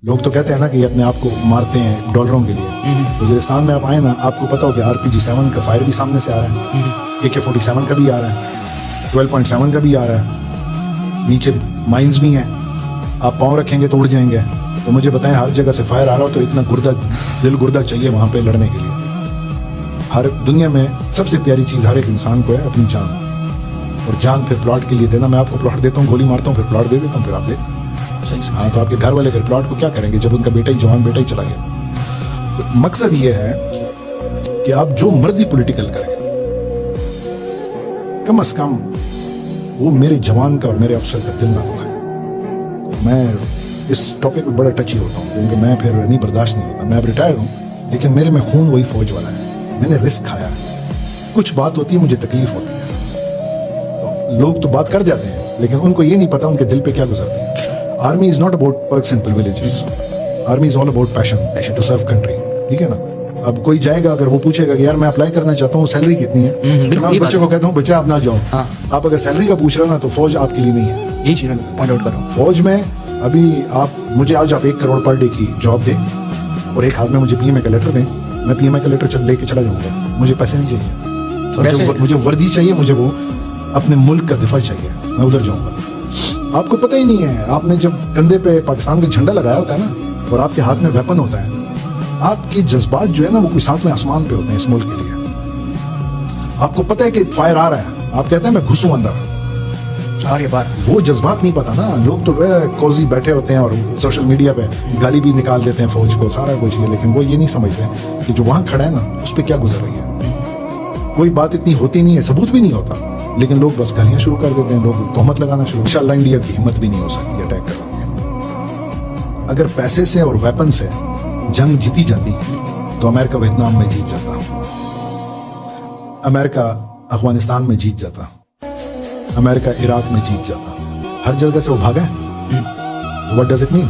लोग तो कहते हैं ना कि अपने आप को मारते हैं डॉलरों के लिए। वज़ीरिस्तान में आप आए ना, आपको पता हो कि RPG-7 का फायर भी सामने से आ रहा है, AK-47 का भी आ रहा है, 12.7 का भी आ रहा है, नीचे माइंस भी हैं। आप पाँव रखेंगे तो उड़ जाएंगे। तो मुझे बताएं, हर जगह से फायर आ रहा हो तो इतना दिल गुर्दा चाहिए वहाँ पे लड़ने के लिए। हर दुनिया में सबसे प्यारी चीज़ हर एक इंसान को है अपनी जान, और जान फिर प्लॉट के लिए देना। मैं आपको प्लॉट देता हूँ, गोली मारता हूँ, फिर प्लॉट दे देता हूँ, फिर आप दे। हाँ, तो आपके घर वाले फिर प्लॉट को क्या करेंगे जब उनका बेटा ही जवान बेटा ही चला गया। तो मकसद ये है कि आप जो मर्जी पॉलिटिकल करें, कम से कम वो मेरे जवान का और मेरे अफसर का दिल ना दुखाए। मैं इस टॉपिक पे बड़ा टची होता हूँ क्योंकि मैं फिर नहीं बर्दाश्त नहीं होता। मैं अब रिटायर हूँ, लेकिन मेरे में खून वही फौज वाला है। मैंने रिस्क खाया है। कुछ बात होती है, मुझे तकलीफ होती है, तो लोग तो बात कर जाते हैं, लेकिन उनको ये नहीं पता उनके दिल पे क्या गुजरती है। Army is not about perks and privileges. Army is all about passion to serve country. ठीक है ना। अब कोई जाएगा, अगर वो पूछेगा कि यार मैं अप्लाई करना चाहता हूँ, सैलरी कितनी है, तो मैं उस बच्चे को कहता हूँ बच्चा आप ना जाओ। आप अगर सैलरी का पूछ रहे हो ना, तो फौज आपके लिए नहीं है। यही चीज मैं पॉइंट आउट कर रहा हूँ। फौज में अभी मुझे आज आप 1 करोड़ पर डे की जॉब दें और एक हाथ में मुझे PMA का लेटर दें, मैं PMA का लेटर लेके चला जाऊंगा। मुझे पैसे नहीं चाहिए, मुझे वर्दी चाहिए, मुझे वो अपने मुल्क का दिफा चाहिए, मैं उधर जाऊंगा। आपको पता ही नहीं है, आपने जब कंधे पे पाकिस्तान का झंडा लगाया होता है ना, और आपके हाथ में वेपन होता है, आपके जज्बात जो है ना वो कोई साथ में आसमान पे होते हैं इस मुल्क के लिए। आपको पता है कि फायर आ रहा है, आप कहते हैं मैं घुसूं अंदर, सारी बात वो जज्बात नहीं पता ना। लोग तो कोजी बैठे होते हैं और सोशल मीडिया पे गाली भी निकाल देते हैं फौज को, सारा कुछ है, लेकिन वो ये नहीं समझते कि जो वहां खड़ा है ना उस पर क्या गुजर रही है। कोई बात इतनी होती नहीं है, सबूत भी नहीं होता, लेकिन लोग बस गालियां शुरू कर देते हैं, लोग तोहमत लगाना शुरू। इंशाल्लाह इंडिया की हिम्मत भी नहीं हो सकती अटैक करने की। अगर पैसे से और वेपन से जंग जीती जाती तो अमेरिका वियतनाम में जीत जाता, अमेरिका अफगानिस्तान में जीत जाता, अमेरिका इराक में जीत जाता। हर जगह से वो भागा है। तो व्हाट डज इट मीन?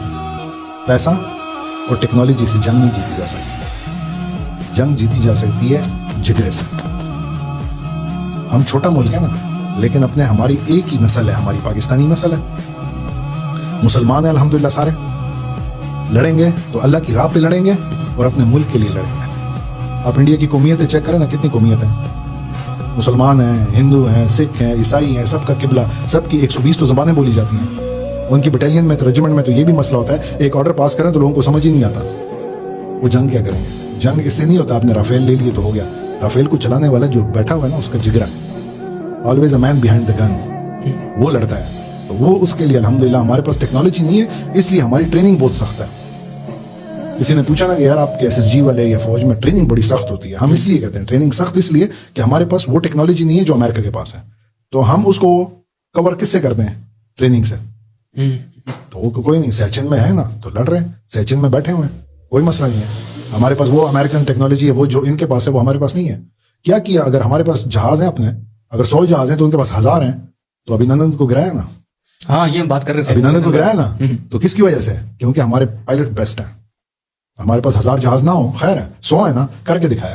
पैसा और टेक्नोलॉजी से जंग नहीं जीती जा सकती। जंग जीती जा सकती है जिगरे से। हम छोटा मुल्क है ना, लेकिन अपने हमारी एक ही नस्ल है, हमारी पाकिस्तानी नस्ल है। मुसलमान है अल्हम्दुलिल्लाह सारे। लड़ेंगे तो अल्लाह की राह पे लड़ेंगे और अपने मुल्क के लिए लड़ेंगे। आप इंडिया की कौमियतें चेक करें ना, कितनी कौमियत है। मुसलमान हैं, हिंदू हैं, सिख हैं, ईसाई हैं, सबका किबला, सबकी 120 तो ज़बानें बोली जाती हैं। उनकी बटालियन में, रेजिमेंट में तो ये भी मसला होता है, एक ऑर्डर पास करें तो लोगों को समझ ही नहीं आता वो जंग क्या करेंगे। जंग इससे नहीं होता आपने राफेल ले लिए तो हो गया। राफेल को चलाने वाला जो बैठा हुआ है ना, उसका जिगरा, always a man behind the gun, वो लड़ता है। तो वो उसके लिए अल्हम्दुलिल्लाह हमारे पास टेक्नोलॉजी नहीं है, इसलिए हमारी ट्रेनिंग बहुत सख्त है। किसी ने पूछा ना कि यार आपके SSG वाले या फौज में ट्रेनिंग बड़ी सख्त होती है। हम इसलिए कहते हैं ट्रेनिंग सख्त इसलिए कि हमारे पास वो टेक्नोलॉजी नहीं है जो अमेरिका के पास है। तो हम उसको कवर किससे करते हैं? ट्रेनिंग से। तो कोई नहीं, सचिन में है ना तो लड़ रहे हैं, सचिन में बैठे हुए हैं, कोई मसला नहीं है। हमारे पास वो अमेरिकन टेक्नोलॉजी है, वो जो इनके पास है वो हमारे पास नहीं है। क्या किया? अगर हमारे पास जहाज है अपने, अगर 100 जहाज हैं तो उनके पास 1000 हैं, तो अभिनंदन को गिराया ना। हाँ, ये हम बात कर रहे थे, अभिनंदन को गिराया ना। तो किसकी वजह से? क्योंकि हमारे पायलट बेस्ट हैं। हमारे पास 1000 जहाज ना हो खैर है, 100 है ना, करके दिखाया।